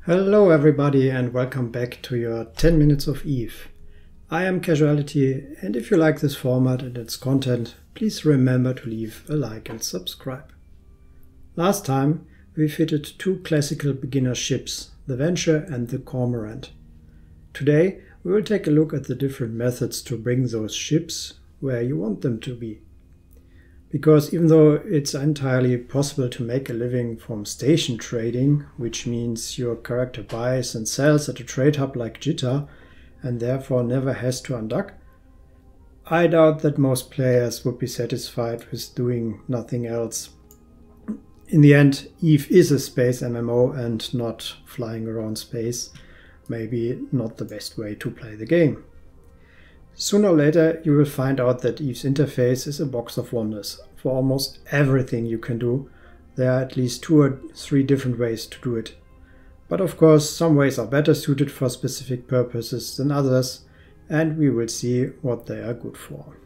Hello everybody and welcome back to your 10 minutes of Eve. I am Casuality, and if you like this format and its content, please remember to leave a like and subscribe. Last time we fitted two classical beginner ships, the Venture and the Cormorant. Today we will take a look at the different methods to bring those ships where you want them to be. Because even though it's entirely possible to make a living from station trading, which means your character buys and sells at a trade hub like Jitta and therefore never has to undock, I doubt that most players would be satisfied with doing nothing else. In the end, Eve is a space MMO and not flying around space, maybe not the best way to play the game. Sooner or later you will find out that Eve's interface is a box of wonders. For almost everything you can do, there are at least 2 or 3 different ways to do it. But of course some ways are better suited for specific purposes than others, and we will see what they are good for.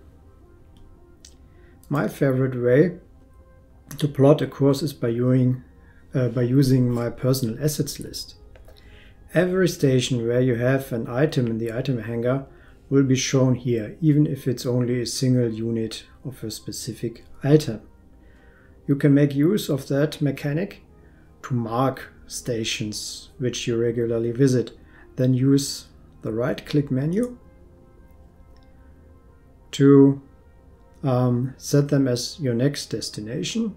My favorite way to plot a course is by using my personal assets list. Every station where you have an item in the item hanger will be shown here, even if it's only a single unit of a specific item. You can make use of that mechanic to mark stations which you regularly visit. Then use the right-click menu to set them as your next destination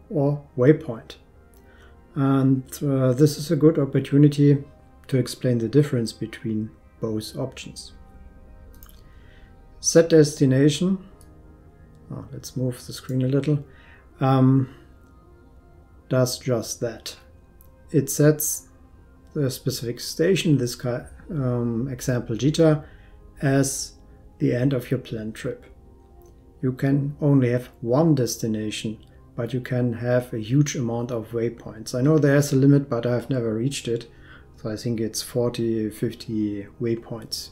or waypoint. And this is a good opportunity to explain the difference between both options. Set destination, let's move the screen a little, does just that. It sets the specific station, this example Jitta, as the end of your planned trip. You can only have one destination, but you can have a huge amount of waypoints. I know there's a limit, but I've never reached it, so I think it's 40-50 waypoints.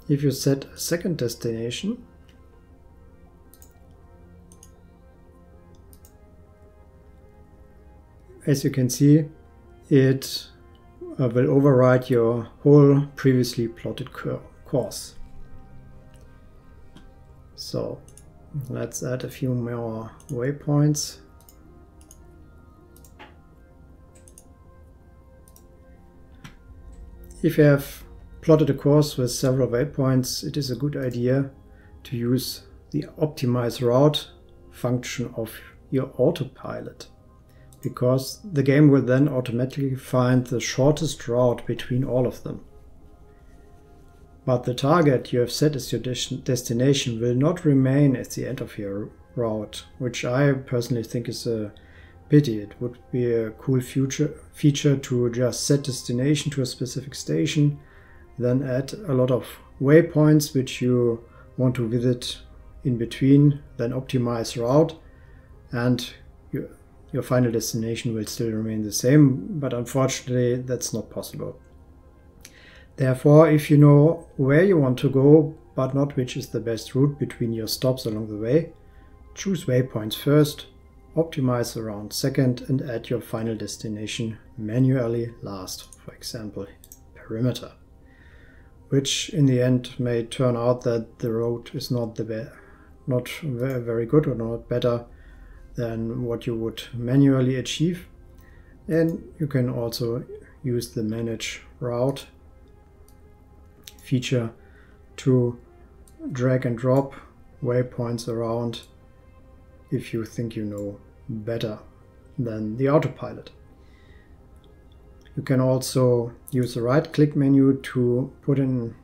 If you set a second destination, as you can see, it will override your whole previously plotted course. So let's add a few more waypoints. If you have plotted a course with several waypoints, it is a good idea to use the optimize route function of your autopilot, because the game will then automatically find the shortest route between all of them. But the target you have set as your destination will not remain at the end of your route, which I personally think is a pity. It would be a cool feature to just set destination to a specific station, then add a lot of waypoints which you want to visit in between, then optimize route, and your final destination will still remain the same, but unfortunately that's not possible. Therefore, if you know where you want to go, but not which is the best route between your stops along the way, choose waypoints first, optimize the route second, and add your final destination manually last, for example, perimeter. Which in the end may turn out that the road is not very good or not better than what you would manually achieve. And you can also use the manage route feature to drag and drop waypoints around if you think you know better than the autopilot. You can also use the right-click menu to put in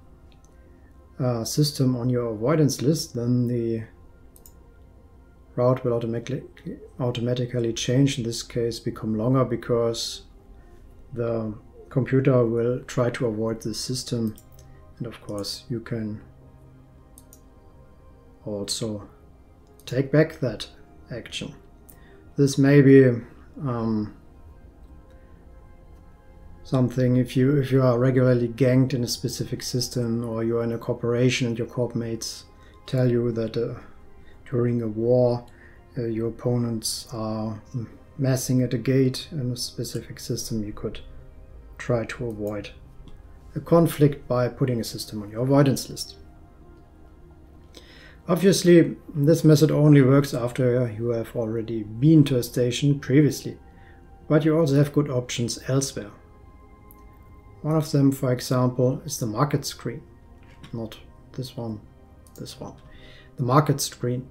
a system on your avoidance list. Then the route will automatically change, in this case become longer, because the computer will try to avoid this system. And of course you can also take back that action. This may be something if you are regularly ganked in a specific system, or you're in a corporation and your corp mates tell you that during a war your opponents are messing at a gate in a specific system, you could try to avoid a conflict by putting a system on your avoidance list. Obviously, this method only works after you have already been to a station previously, but you also have good options elsewhere. One of them, for example, is the market screen. Not this one, this one. The market screen.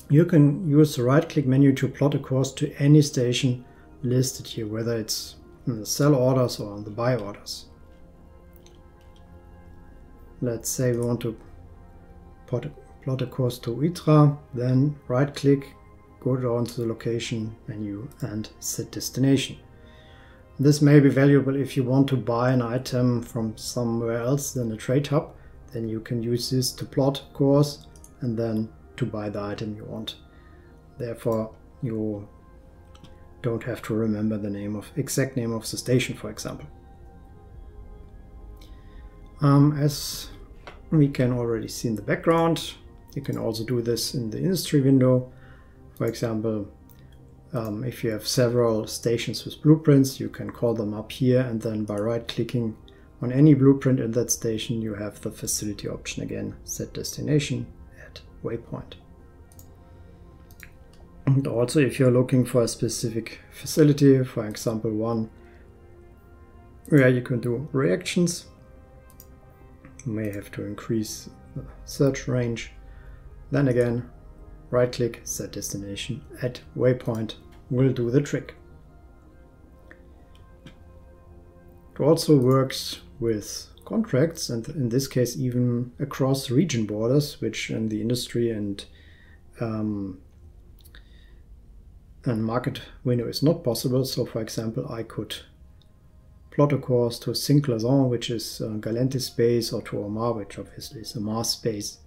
You can use the right-click menu to plot a course to any station listed here, whether it's in the sell orders or on the buy orders. Let's say we want to plot a course to Itra, then right-click, go down to the location menu and set destination. This may be valuable if you want to buy an item from somewhere else than a trade hub. Then you can use this to plot a course and then to buy the item you want. Therefore, you don't have to remember the exact name of the station, for example. As we can already see in the background, you can also do this in the industry window. For example, if you have several stations with blueprints, you can call them up here, and then by right-clicking on any blueprint in that station, you have the facility option again, set destination at waypoint. And also, if you're looking for a specific facility, for example, one where you can do reactions, you may have to increase the search range. Then again, right-click, set destination at waypoint will do the trick. It also works with contracts, and in this case even across region borders, which in the industry and market window is not possible. So for example, I could plot a course to Saint-Clausen, which is Galantis space, or to Omar, which obviously is a Mars space,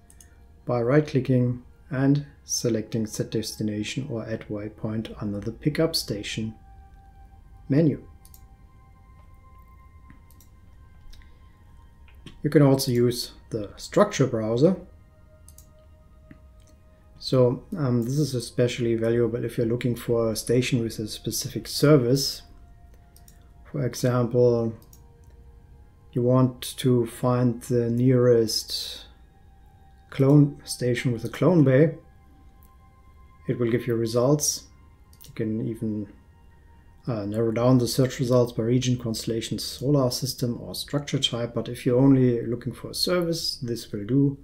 by right-clicking and selecting set destination or add waypoint under the pickup station menu. You can also use the structure browser. So this is especially valuable if you're looking for a station with a specific service. For example, you want to find the nearest clone station with a clone bay. It will give you results. You can even narrow down the search results by region, constellation, solar system or structure type, but if you're only looking for a service, this will do.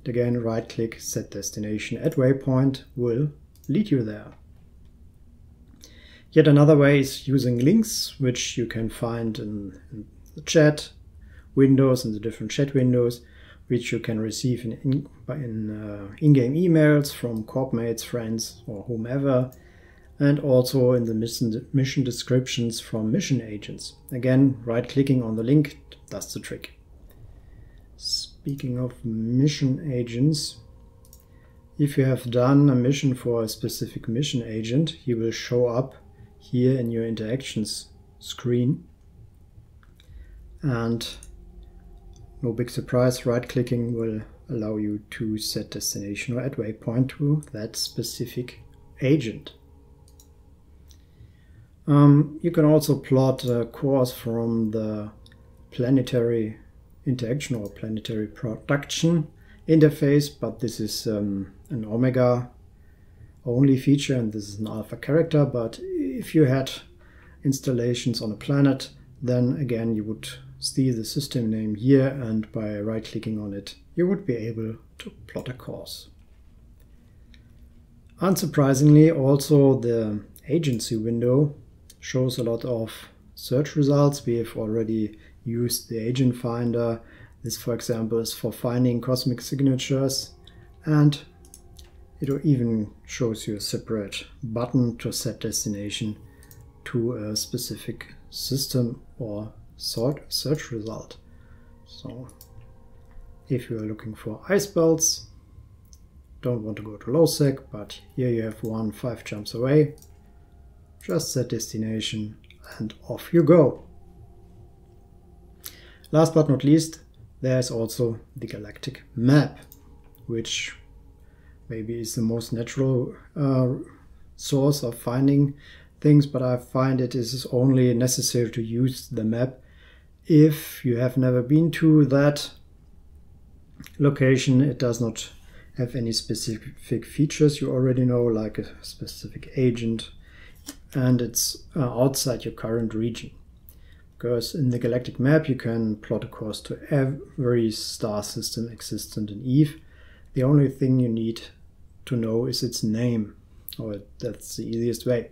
Again, right click, set destination at waypoint will lead you there. Yet another way is using links, which you can find in the chat windows, in the different chat windows, which you can receive in in-game emails from corp mates, friends or whomever, and also in the mission descriptions from mission agents. Again, right-clicking on the link does the trick. Speaking of mission agents, if you have done a mission for a specific mission agent, he will show up here in your interactions screen. And no big surprise, right-clicking will allow you to set destination or add waypoint to that specific agent. You can also plot a course from the Planetary Interaction or Planetary Production interface, but this is an Omega only feature and this is an alpha character. But if you had installations on a planet, then again you would see the system name here, and by right-clicking on it you would be able to plot a course. Unsurprisingly, also the agency window shows a lot of search results. We have already used the agent finder. This, for example, is for finding cosmic signatures, and it even shows you a separate button to set destination to a specific system or search result. So if you are looking for ice belts, don't want to go to low sec, but here you have one 5 jumps away, just set destination and off you go. Last but not least, there is also the Galactic Map, which maybe is the most natural source of finding things, but I find it is only necessary to use the map if you have never been to that location. It does not have any specific features you already know, like a specific agent, and it's outside your current region. Because in the Galactic Map you can plot a course to every star system existent in Eve. The only thing you need to know is its name, or that's the easiest way.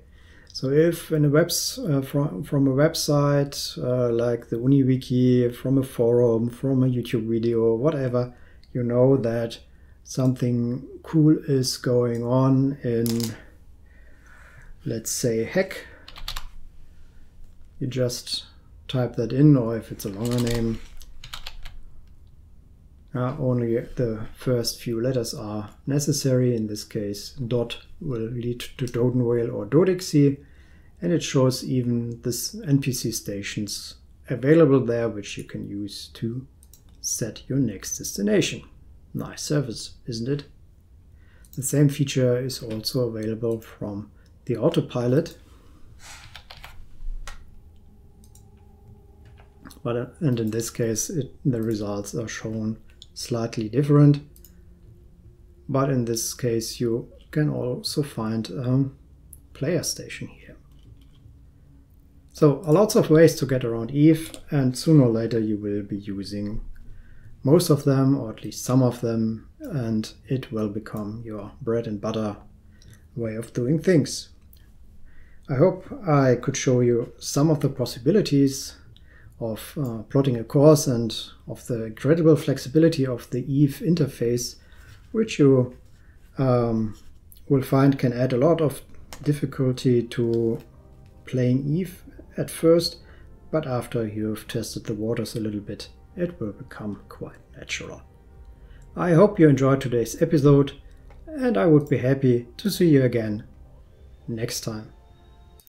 So if in a from a website like the UniWiki, from a forum, from a YouTube video, whatever, you know that something cool is going on in, let's say, Heck. You just type that in, or if it's a longer name, only the first few letters are necessary. In this case, dot will lead to Doden Whale or Dodexy, and it shows even this NPC stations available there, which you can use to set your next destination. Nice service, isn't it? The same feature is also available from the autopilot. And in this case, the results are shown slightly different. But in this case, you can also find a player station here. So lots of ways to get around Eve, and sooner or later you will be using most of them, or at least some of them, and it will become your bread and butter way of doing things. I hope I could show you some of the possibilities of plotting a course and of the incredible flexibility of the Eve interface, which you will find can add a lot of difficulty to playing Eve at first, but after you've tested the waters a little bit, it will become quite natural. I hope you enjoyed today's episode, and I would be happy to see you again next time.